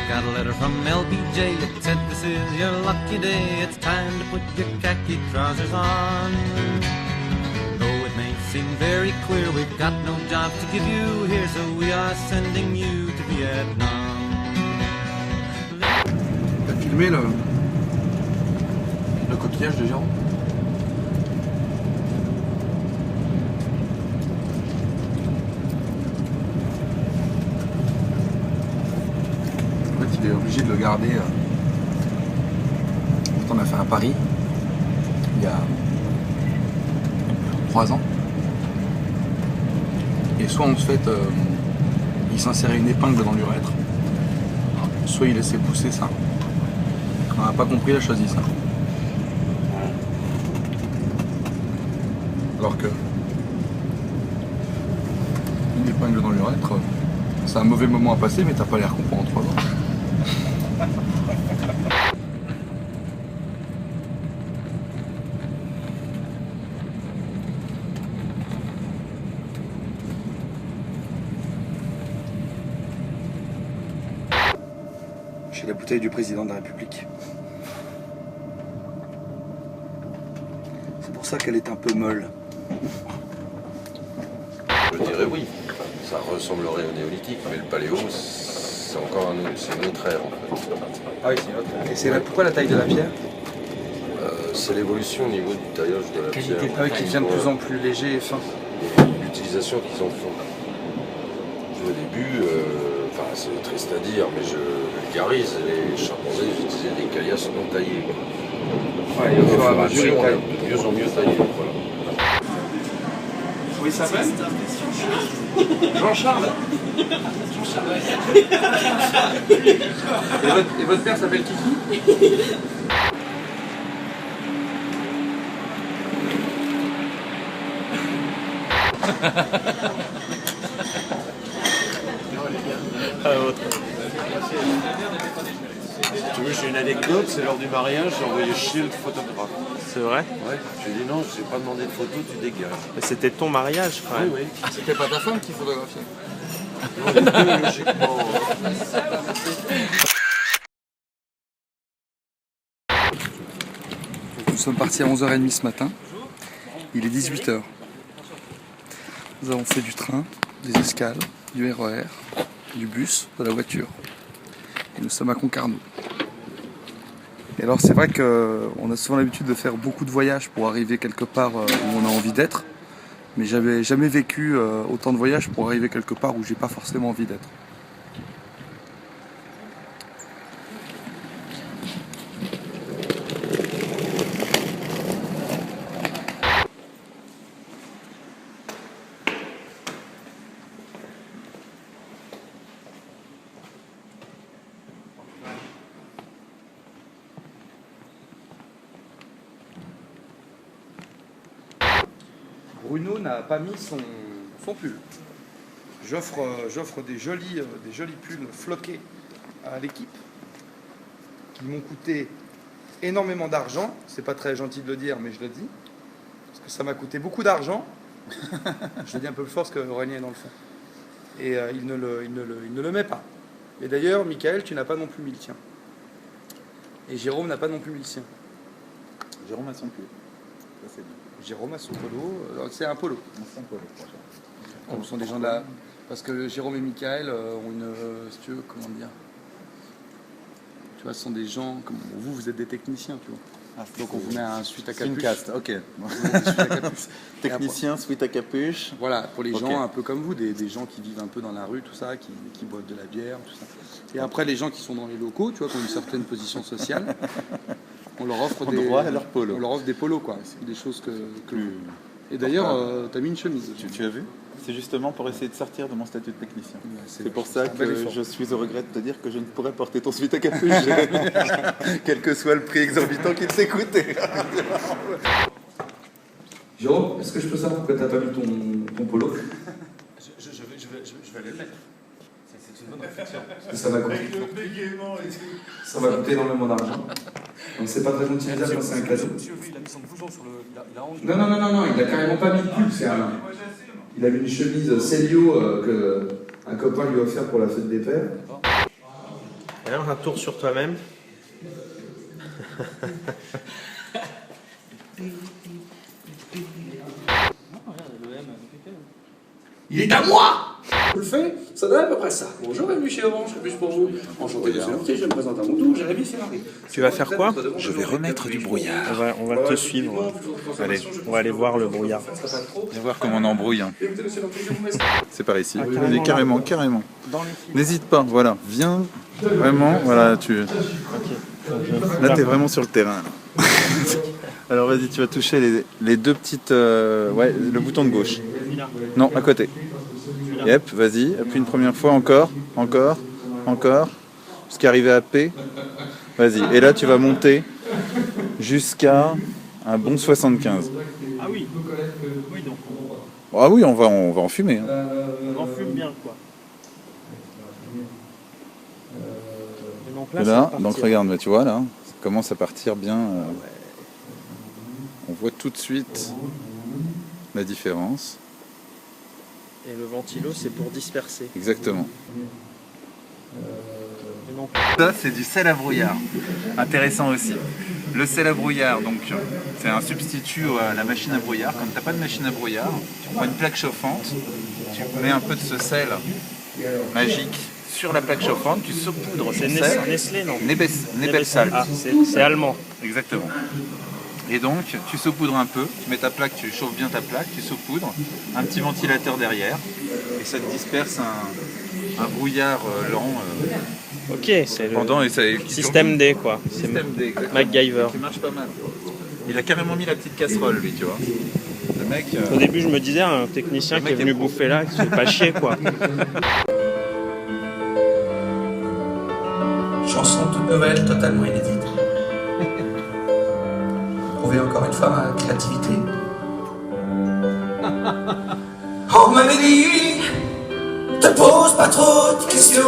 got a letter from LBJ. It said, this is your lucky day. It's time to put your khaki trousers on. Though it may seem very clear, we've got no job to give you here, so we are sending you to Vietnam. T'as filmé le coquillage de Jérôme? En fait, il est obligé de le garder. On a fait un pari il y a 3 ans. Et soit en fait, il s'insérait une épingle dans l'urètre, soit il laissait pousser ça. On n'a pas compris, il a choisi ça. Alors que une épingle dans l'urètre, c'est un mauvais moment à passer, mais t'as pas l'air con pendant 3 ans. J'ai la bouteille du président de la République. C'est pour ça qu'elle est un peu molle. Je dirais oui. Ça ressemblerait au néolithique, mais le paléo, c'est encore c'est une autre ère en fait. Ah oui, c'est une autre ère. Et c'est pourquoi la taille de la pierre? C'est l'évolution au niveau du taillage de la pierre. Ah oui, qui devient de plus en plus léger et fin. L'utilisation qu'ils en font. Au début, enfin c'est triste à dire, mais je vulgarise, les chimpanzés utilisaient des caillasses non taillées. Ouais, et au fur et à mesure, de mieux en mieux taillées. Voilà. Oui, ça s'appelle Jean-Charles. Et votre père s'appelle Kiki? Si tu veux, j'ai une anecdote, c'est lors du mariage, j'ai envoyé chier le photographe. C'est vrai? Ouais, j'ai dit non, je n'ai pas demandé de photo, tu dégages. Mais c'était ton mariage quand même. Oui, oui. Ah, c'était pas ta femme qui photographiait? Non, logiquement. Nous sommes partis à 11h30 ce matin. Il est 18h. Nous avons fait du train, des escales, du RER, du bus, de la voiture. Et nous sommes à Concarneau. Et alors c'est vrai qu'on a souvent l'habitude de faire beaucoup de voyages pour arriver quelque part où on a envie d'être. Mais j'avais jamais vécu autant de voyages pour arriver quelque part où j'ai pas forcément envie d'être. Bruno n'a pas mis son pull. J'offre des jolis pulls floqués à l'équipe qui m'ont coûté énormément d'argent. C'est pas très gentil de le dire, mais je le dis. Parce que ça m'a coûté beaucoup d'argent. Je le dis un peu plus fort parce qu'Aurélien est dans le fond. Et il ne le met pas. Et d'ailleurs, Michael, tu n'as pas non plus mis le tien. Et Jérôme n'a pas non plus mis le sien. Jérôme a son pull. Ça, c'est bien. Jérôme a son polo. C'est un polo. C'est un polo. Ce sont des gens de la... Parce que Jérôme et Michael ont une... si tu veux, comment dire... Tu vois, ce sont des gens... Comme vous êtes des techniciens, tu vois. Ah, donc on vous met un suite à capuche. Une caste, ok. Technicien, suite à capuche. Voilà, pour les gens un peu comme vous, des gens qui vivent un peu dans la rue, tout ça, qui boivent de la bière, tout ça. Et après, les gens qui sont dans les locaux, tu vois, qui ont une certaine position sociale, on leur offre polo. On leur offre des polos, quoi. Des choses que... Et d'ailleurs, t'as mis une chemise. Tu as vu? C'est justement pour essayer de sortir de mon statut de technicien. Ouais, c'est pour ça que je suis au regret de te dire que je ne pourrais porter ton suite à capuche, quel que soit le prix exorbitant qu'il t'ait coûté. Jérôme, est-ce que je peux savoir pourquoi t'as pas mis ton polo? Je vais aller le mettre. C'est une bonne réflexion. Parce que ça m'a coûté. Ça m'a coûté énormément d'argent. Donc c'est pas très gentil à dire quand c'est un cadeau. Monsieur, il a mis son blouson sur le... Non, il a carrément pas mis de pull. Il a mis une chemise Célio qu'un copain lui a offert pour la fête des pères. Alors, un tour sur toi-même. Il est à moi! Je le fais, ça donne à peu près ça. Bonjour, bienvenue chez Orange, que puis-je pour vous? Enchanté, monsieur Lantier, je me présente à mon tour, Jérémy Ferrari. Tu vas faire quoi? Je vais remettre du brouillard. On va te suivre. Allez, On va aller voir le brouillard. viens voir comment on embrouille. Hein. Écoutez, monsieur Lantier, je vous mets ça. C'est par ici. carrément, Carrément, carrément. Dans les fils. N'hésite pas, voilà. Viens, vraiment, voilà, tu... Là, t'es vraiment sur le terrain. Là. Alors, vas-y, tu vas toucher les deux petites... ouais, le bouton de gauche. Non, à côté. Yep, vas-y, appuie une première fois, encore, jusqu'à arriver à P. Vas-y, et là, tu vas monter jusqu'à un bon 75. Ah oui. Oui, donc Ah oui, on va en fumer. Hein. on en fume bien, quoi. Et donc Et ça va là, partir. donc regarde, mais tu vois, là, ça commence à partir bien. On voit tout de suite la différence. Et le ventilo, c'est pour disperser. Exactement. Et donc, Ça, c'est du sel à brouillard. Intéressant aussi. Le sel à brouillard, donc, c'est un substitut à la machine à brouillard. Quand tu n'as pas de machine à brouillard, tu prends une plaque chauffante, tu mets un peu de ce sel magique sur la plaque chauffante, tu saupoudres c'est ce sel. Nestlé, non? Nebelsal. Ah, c'est allemand. Exactement. Et donc, tu saupoudres un peu, tu mets ta plaque, tu chauffes bien ta plaque, tu saupoudres, un petit ventilateur derrière, et ça te disperse un brouillard lent Ok, c'est le pendant et ça système D, quoi. C'est Système D, exactement. MacGyver. Qui marche pas mal. Il a carrément mis la petite casserole, lui, tu vois. Le mec. Au début, je me disais, un technicien Le qui mec est venu est pro. bouffer là, qui se fait pas chier, quoi. Chanson toute nouvelle, totalement inédite. Prouvez encore une fois ma créativité. Oh, m'avait dit, te pose pas trop de questions.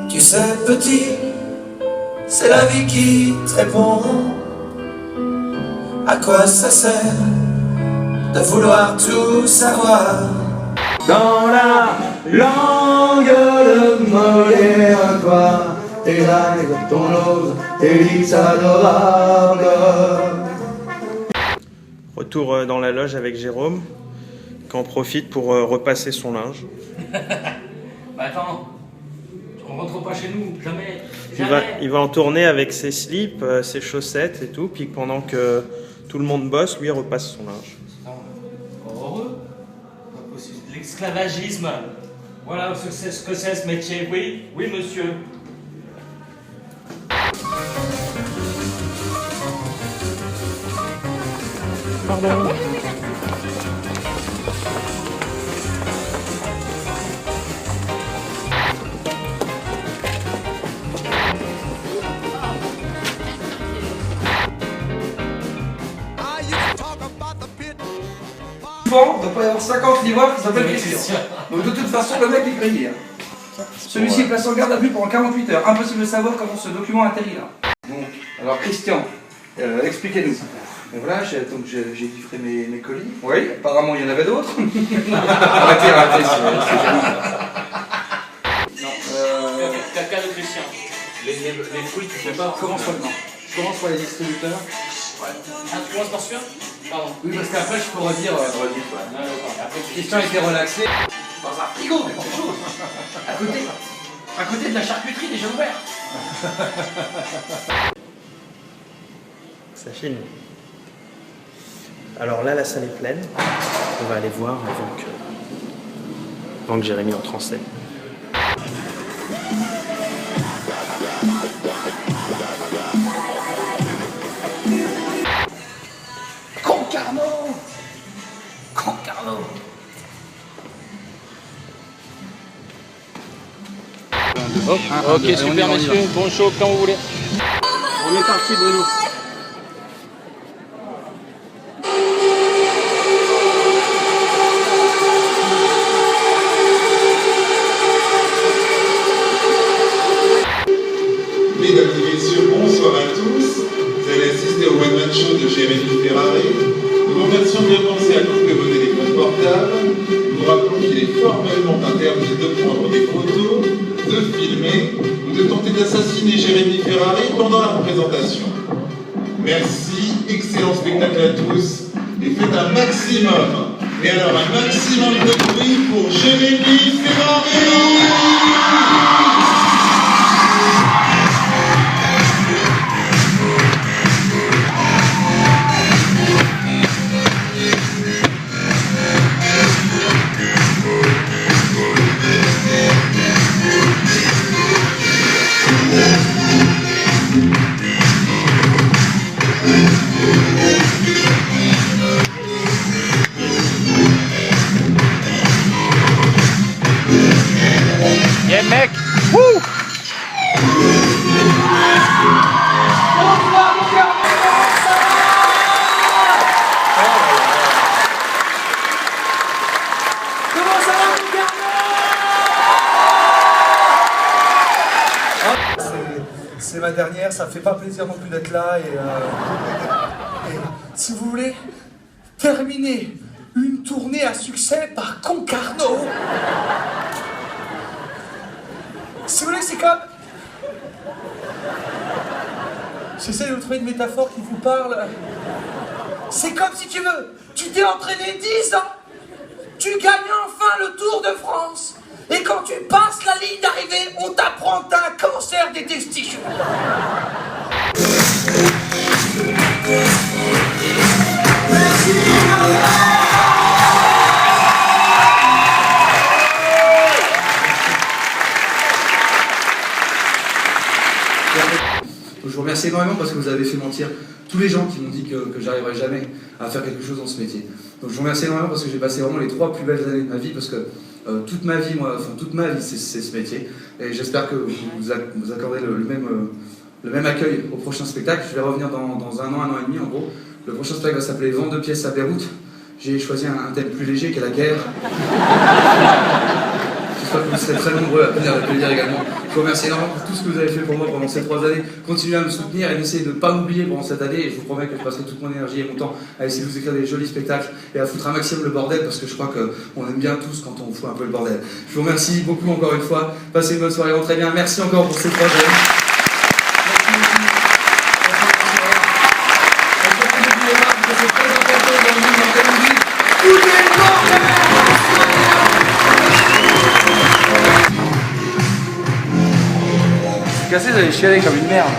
Tu sais, petit, c'est la vie qui te répond. À quoi ça sert de vouloir tout savoir? Dans la langue de Molière, toi, tes règles, ton ose, tes lys adorables. Retour dans la loge avec Jérôme, qui en profite pour repasser son linge. Bah attends, on rentre pas chez nous, jamais. Il va en tourner avec ses slips, ses chaussettes et tout, puis pendant que tout le monde bosse, lui il repasse son linge. Heureux. Pas possible. L'esclavagisme. Voilà ce que c'est ce métier. Oui, oui monsieur. Pardon. Il doit pas y avoir 50 livreurs qui s'appellent Christian. Donc de toute façon, le mec est grillé. Celui-ci est placé en garde à vue pendant 48 heures. Impossible de savoir comment ce document atterrit là. Donc, alors Christian, expliquez-nous. Et voilà, j'ai livré mes colis. Oui, apparemment il y en avait d'autres. arrêtez, c'est génial. Caca de Christian. Les fruits, tu fais pas. Commence maintenant. Je commence par les distributeurs. Ah, tu commences par celui-là? Pardon. Oui, parce qu'après je pourrais dire. Ah, d'accord. Après, tu Christian était relaxé. Dans un frigo, mais quelque chose. À côté de la charcuterie déjà ouverte. Ça filme. Alors là, la salle est pleine. On va aller voir avant que Jérémy entre en scène. Concarneau. Concarneau. Ok, super messieurs. Bon show quand vous voulez. On est parti Bruno. Mesdames et messieurs, bonsoir à tous. Vous allez assister au one-man show de Jérémy Ferrari. Nous vous remercions de bien penser à tous de vos téléphones portables. Nous rappelons qu'il est formellement interdit de prendre des photos, de filmer filmer ou de tenter d'assassiner Jérémy Ferrari pendant la représentation. Merci, excellent spectacle à tous, et faites un maximum, et alors un maximum de bruit pour Jérémy Ferrari. C'est ma dernière, ça me fait pas plaisir non plus d'être là et si vous voulez terminer une tournée à succès par Concarneau, si vous voulez c'est comme... J'essaie de trouver une métaphore qui vous parle. C'est comme si tu t'es entraîné 10 ans, tu gagnes enfin le Tour de France. Et quand tu passes la ligne d'arrivée, on t'apprend que t'as un cancer des testicules. Je vous remercie énormément parce que vous avez fait mentir tous les gens qui m'ont dit que j'arriverais jamais à faire quelque chose dans ce métier. Donc je vous remercie énormément parce que j'ai passé vraiment les 3 plus belles années de ma vie parce que toute ma vie, c'est ce métier. Et j'espère que vous accordez le même accueil au prochain spectacle. Je vais revenir dans un an et demi en gros. Le prochain spectacle va s'appeler Vente de pièces à Beyrouth. J'ai choisi un thème plus léger qu'est la guerre. J'espère que vous serez très nombreux à venir le dire également. Je vous remercie énormément pour tout ce que vous avez fait pour moi pendant ces 3 années. Continuez à me soutenir et d'essayer de ne pas m'oublier pendant cette année. Et je vous promets que je passerai toute mon énergie et mon temps à essayer de vous écrire des jolis spectacles et à foutre un maximum le bordel parce que je crois qu'on aime bien tous quand on fout un peu le bordel. Je vous remercie beaucoup encore une fois. Passez une bonne soirée, rentrez bien. Merci encore pour ces 3 années. Cassé, vous allez chialer comme une merde.